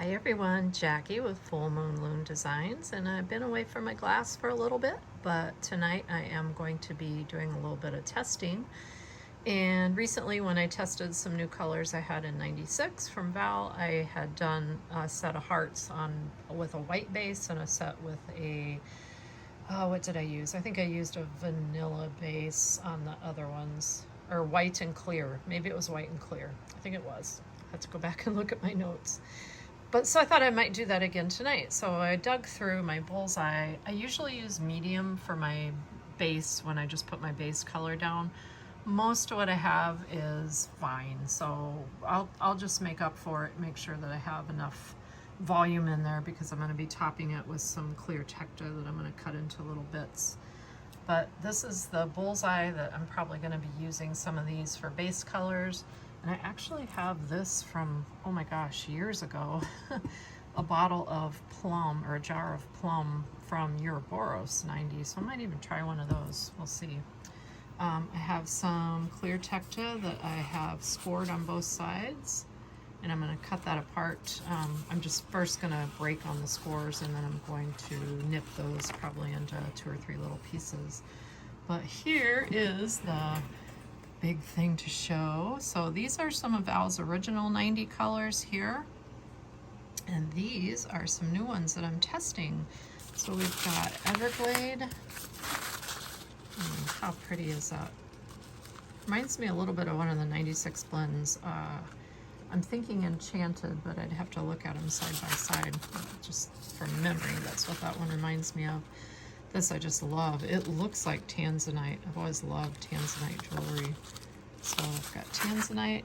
Hi everyone, Jackie with Full Moon Loom Designs, and I've been away from my glass for a little bit, but tonight I am going to be doing a little bit of testing. And recently when I tested some new colors I had in 96 from Val, I had done a set of hearts with a white base and a set with a, what did I use? I think I used a vanilla base on the other ones, or white and clear. Maybe it was white and clear. I think it was. I have to go back and look at my notes. But so I thought I might do that again tonight. So I dug through my Bullseye. I usually use medium for my base when I just put my base color down. Most of what I have is fine, so I'll just make up for it, make sure that I have enough volume in there because I'm going to be topping it with some clear Tecta that I'm going to cut into little bits. But this is the Bullseye that I'm probably going to be using some of these for base colors. And I actually have this from, oh my gosh, years ago, a bottle of plum, or a jar of plum from Ouroboros 90, so I might even try one of those, we'll see. I have some clear Tecta that I have scored on both sides, and I'm going to cut that apart. I'm just first going to break on the scores, and then I'm going to nip those probably into 2 or 3 little pieces. But here is the big thing to show. So these are some of Val's original 90 colors here, and these are some new ones that I'm testing. So we've got Everglade. How pretty is that? Reminds me a little bit of one of the 96 blends. I'm thinking Enchanted, but I'd have to look at them side by side. Just from memory, that's what that one reminds me of. This I just love. It looks like tanzanite. I've always loved tanzanite jewelry. So I've got tanzanite,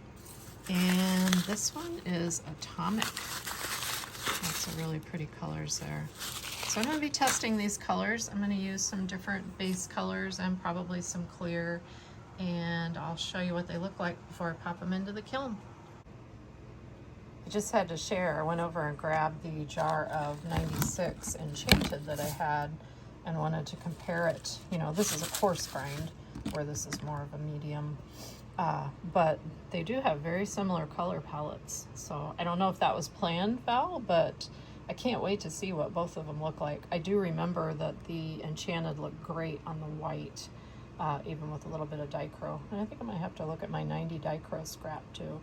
and this one is Atomic. Lots of really pretty colors there. So I'm going to be testing these colors. I'm going to use some different base colors and probably some clear, and I'll show you what they look like before I pop them into the kiln. I just had to share. I went over and grabbed the jar of 96 Enchanted that I had and wanted to compare it. You know, this is a coarse grind, where this is more of a medium, but they do have very similar color palettes. So I don't know if that was planned, Val, but I can't wait to see what both of them look like. I do remember that the Enchanted looked great on the white, even with a little bit of dichro. And I think I might have to look at my 90 dichro scrap too.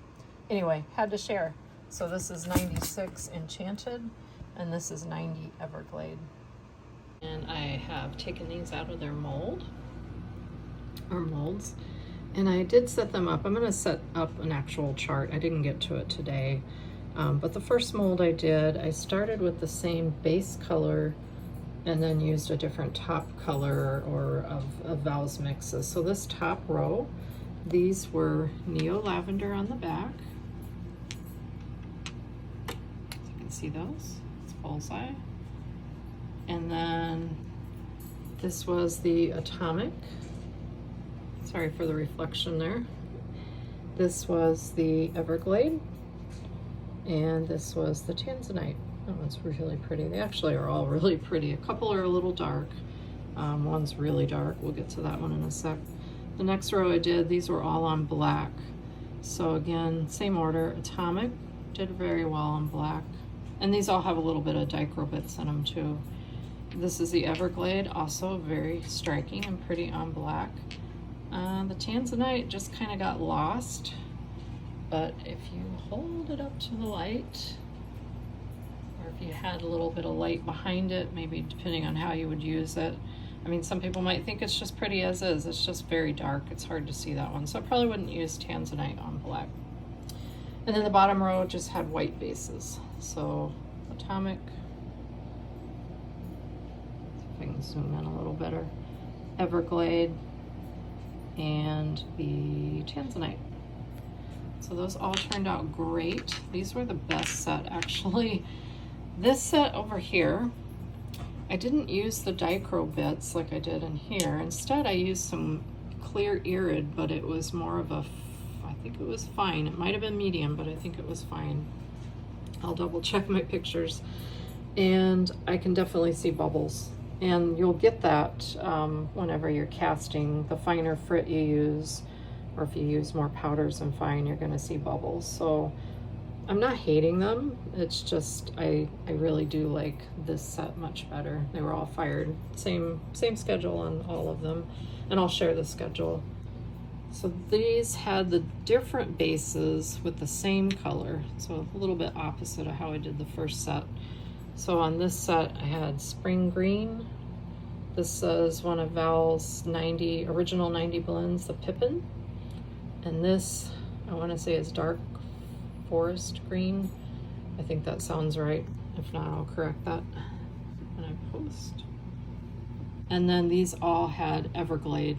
Anyway, had to share. So this is 96 Enchanted, and this is 90 Everglade. And I have taken these out of their mold, or molds, and I did set them up. I'm going to set up an actual chart. I didn't get to it today, but the first mold I did, I started with the same base color and then used a different top color or of Val's mixes. So this top row, these were Neo Lavender on the back. You can see those. It's Bullseye. And then this was the Atomic. Sorry for the reflection there. This was the Everglade. And this was the Tanzanite. That one's really pretty. They actually are all really pretty. A couple are a little dark. One's really dark. We'll get to that one in a sec. The next row I did, these were all on black. So again, same order. Atomic did very well on black. And these all have a little bit of dichro bits in them too. This is the Everglade, also very striking and pretty on black. The Tanzanite just kind of got lost, but if you hold it up to the light, or if you had a little bit of light behind it, maybe depending on how you would use it. I mean, some people might think it's just pretty as is. It's just very dark. It's hard to see that one. So I probably wouldn't use Tanzanite on black. And then the bottom row just had white bases. So Atomic. I can zoom in a little better. Everglade and the Tanzanite. So those all turned out great. These were the best set actually. This set over here, I didn't use the dichro bits like I did in here. Instead I used some clear irid, but it was more of a, I think it was fine. It might have been medium, but I think it was fine. I'll double check my pictures. And I can definitely see bubbles. And you'll get that whenever you're casting. The finer frit you use, or if you use more powders than fine, you're going to see bubbles. So I'm not hating them. It's just I really do like this set much better. They were all fired. Same schedule on all of them. And I'll share the schedule. So these had the different bases with the same color. So a little bit opposite of how I did the first set. So on this set I had spring green. This is one of Val's original 90 blends, the Pippin. And this, I want to say, is dark forest green. I think that sounds right. If not, I'll correct that when I post. And then these all had Everglade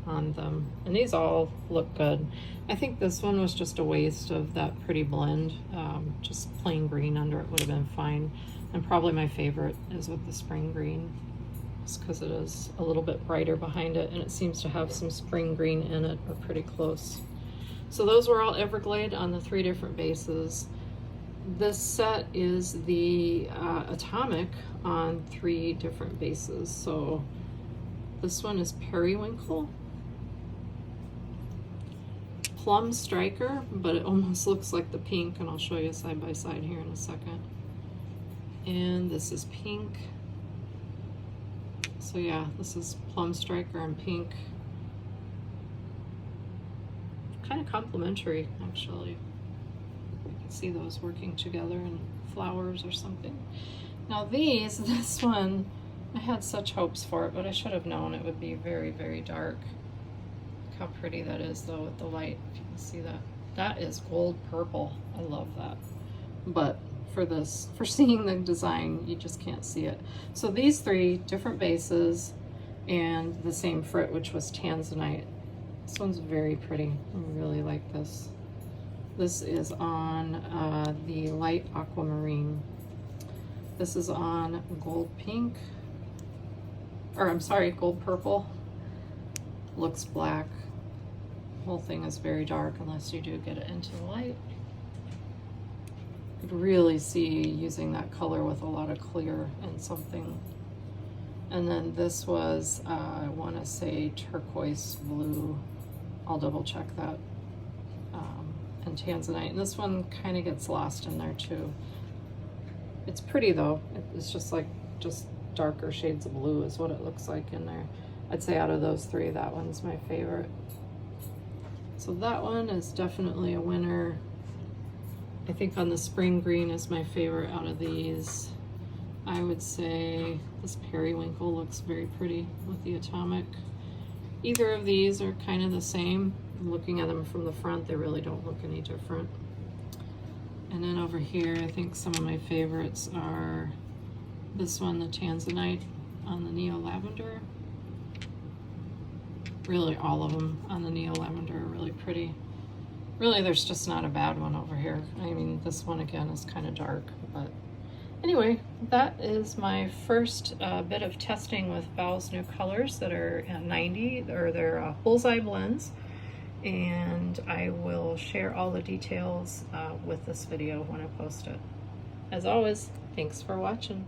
on them, and these all look good. I think this one was just a waste of that pretty blend. Just plain green under it would have been fine. And probably my favorite is with the spring green, just because it is a little bit brighter behind it, and it seems to have some spring green in it, or pretty close. So those were all Everglade on the 3 different bases. This set is the Atomic on 3 different bases. So this one is Periwinkle, Plum Striker, but it almost looks like the pink, and I'll show you side by side here in a second. And this is pink. So yeah, this is Plum Striker and pink. Kind of complementary, actually. You can see those working together in flowers or something. Now this one, I had such hopes for it, but I should have known it would be very, very dark. Look how pretty that is though with the light, if you can see that. That is gold purple. I love that. But for seeing the design, you just can't see it. So these 3 different bases and the same frit, which was tanzanite. This one's very pretty. I really like this. This is on the light aquamarine. This is on gold pink, or I'm sorry, gold purple. Looks black. The whole thing is very dark unless you do get it into the light. You could really see using that color with a lot of clear and something. And then this was, I want to say turquoise blue. I'll double check that. And tanzanite. And this one kind of gets lost in there too. It's pretty though. It's just darker shades of blue is what it looks like in there. I'd say out of those 3, that one's my favorite. So that one is definitely a winner. I think on the spring green is my favorite out of these. I would say this periwinkle looks very pretty with the Atomic. Either of these are kind of the same. Looking at them from the front, they really don't look any different. And then over here, I think some of my favorites are this one, the tanzanite on the Neo Lavender. Really all of them on the Neo Lavender are really pretty. Really, there's just not a bad one over here. I mean, this one again is kind of dark, but anyway, that is my first bit of testing with Val's new colors that are 90, or they're Bullseye blends. And I will share all the details with this video when I post it. As always, thanks for watching.